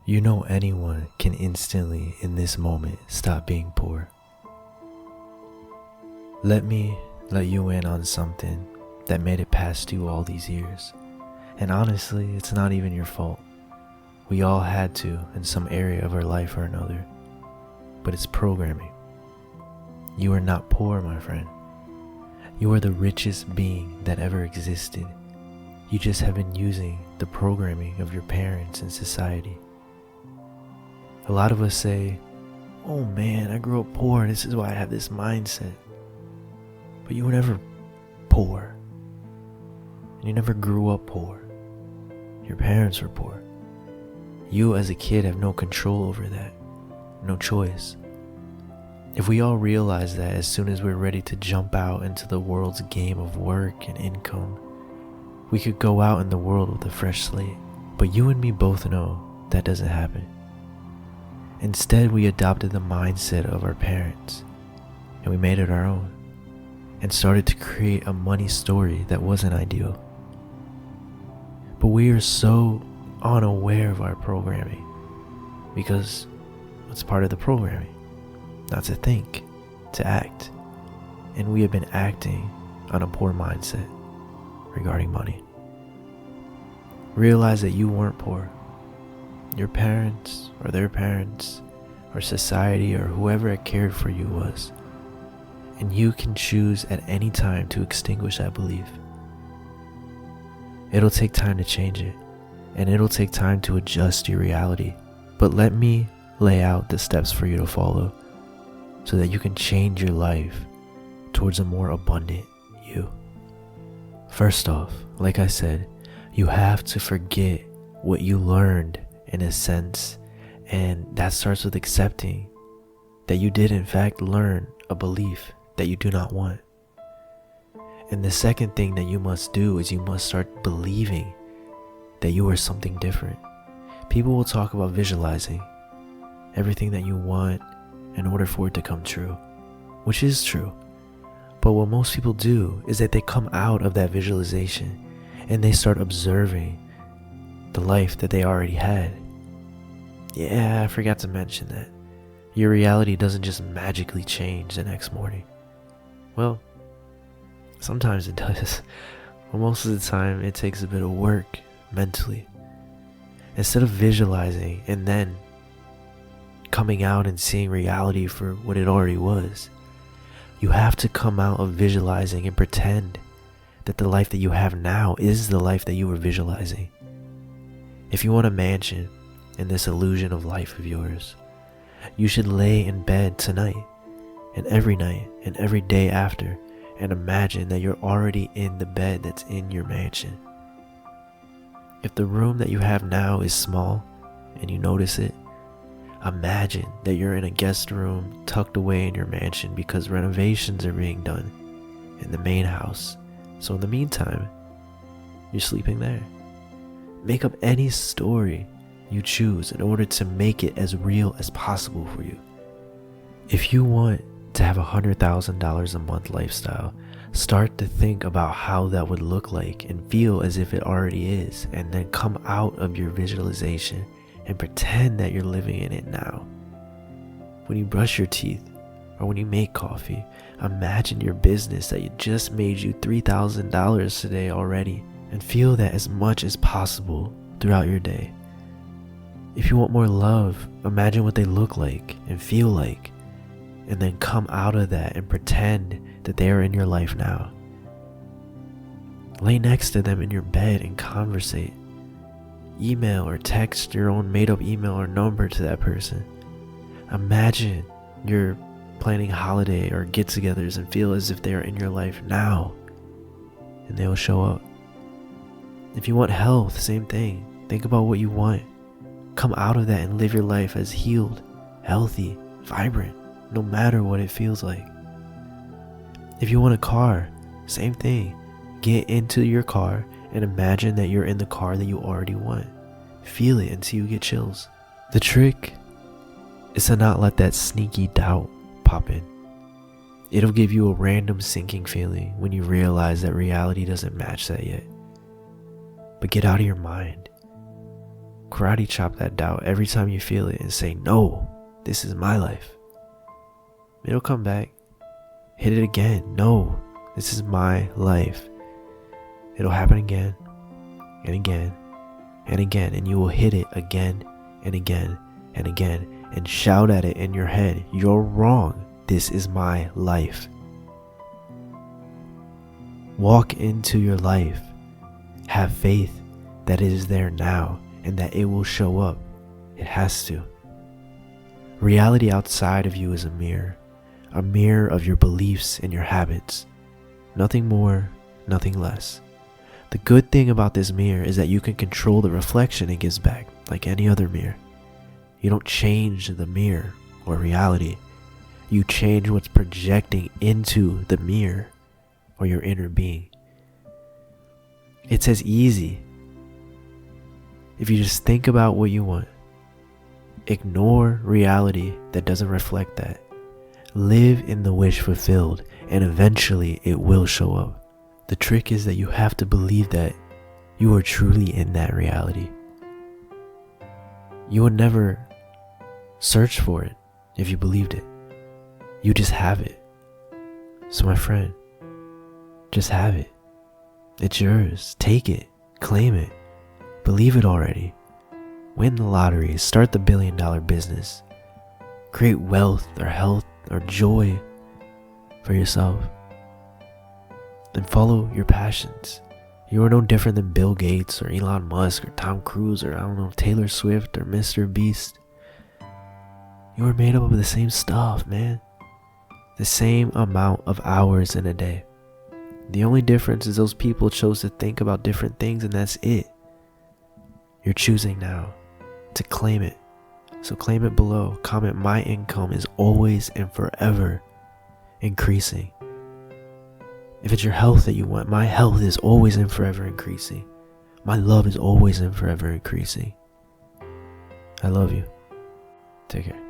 You know anyone can instantly, in this moment, stop being poor. Let me let you in on something that made it past you all these years. And honestly, it's not even your fault. We all had to in some area of our life or another. But it's programming. You are not poor, my friend. You are the richest being that ever existed. You just have been using the programming of your parents and society. A lot of us say, oh man, I grew up poor, this is why I have this mindset. But you were never poor. You never grew up poor. Your parents were poor. You as a kid have no control over that. No choice. If we all realize that as soon as we're ready to jump out into the world's game of work and income, we could go out in the world with a fresh slate. But you and me both know that doesn't happen. Instead, we adopted the mindset of our parents, and we made it our own, and started to create a money story that wasn't ideal. But we are so unaware of our programming, because it's part of the programming, not to think, to act. And we have been acting on a poor mindset regarding money. Realize that you weren't poor. Your parents or their parents or society or whoever had cared for you was. And you can choose at any time to extinguish that belief. It'll take time to change it, and it'll take time to adjust your reality. But let me lay out the steps for you to follow so that you can change your life towards a more abundant you. First off, like I said, you have to forget what you learned in a sense, and that starts with accepting that you did in fact learn a belief that you do not want. And the second thing that you must do is you must start believing that you are something different. People will talk about visualizing everything that you want in order for it to come true, which is true. But what most people do is that they come out of that visualization and they start observing the life that they already had. Yeah, I forgot to mention that your reality doesn't just magically change the next morning. Well, sometimes it does, but most of the time it takes a bit of work mentally. Instead of visualizing and then coming out and seeing reality for what it already was, you have to come out of visualizing and pretend that the life that you have now is the life that you were visualizing. If you want a mansion in this illusion of life of yours, you should lay in bed tonight and every night and every day after and imagine that you're already in the bed that's in your mansion. If the room that you have now is small and you notice it, imagine that you're in a guest room tucked away in your mansion because renovations are being done in the main house. So in the meantime, you're sleeping there. Make up any story you choose in order to make it as real as possible for you. If you want to have $100,000 a month lifestyle, start to think about how that would look like and feel as if it already is, and then come out of your visualization and pretend that you're living in it now. When you brush your teeth or when you make coffee, imagine your business that just made you $3,000 today already, and feel that as much as possible throughout your day. If you want more love, imagine what they look like and feel like, and then come out of that and pretend that they are in your life now. Lay next to them in your bed and conversate. Email or text your own made-up email or number to that person. Imagine you're planning holiday or get-togethers and feel as if they are in your life now, and they will show up. If you want health, same thing. Think about what you want. Come out of that and live your life as healed, healthy, vibrant, no matter what it feels like. If you want a car, same thing. Get into your car and imagine that you're in the car that you already want. Feel it until you get chills. The trick is to not let that sneaky doubt pop in. It'll give you a random sinking feeling when you realize that reality doesn't match that yet. But get out of your mind. Karate chop that doubt every time you feel it and say, no, this is my life. It'll come back. Hit it again. No, this is my life. It'll happen again and again and again, and you will hit it again and again and again and shout at it in your head, you're wrong. This is my life. Walk into your life. Have faith that it is there now and that it will show up. It has to. Reality outside of you is a mirror of your beliefs and your habits. Nothing more, nothing less. The good thing about this mirror is that you can control the reflection it gives back, like any other mirror. You don't change the mirror or reality. You change what's projecting into the mirror or your inner being. It's as easy. If you just think about what you want, ignore reality that doesn't reflect that. Live in the wish fulfilled, and eventually it will show up. The trick is that you have to believe that you are truly in that reality. You would never search for it if you believed it. You just have it. So my friend, just have it. It's yours. Take it. Claim it. Believe it already. Win the lottery. Start the $1 billion business. Create wealth or health or joy for yourself. And follow your passions. You are no different than Bill Gates or Elon Musk or Tom Cruise or Taylor Swift or Mr. Beast. You are made up of the same stuff, man. The same amount of hours in a day. The only difference is those people chose to think about different things, and that's it. You're choosing now to claim it. So claim it below. Comment, my income is always and forever increasing. If it's your health that you want, my health is always and forever increasing. My love is always and forever increasing. I love you. Take care.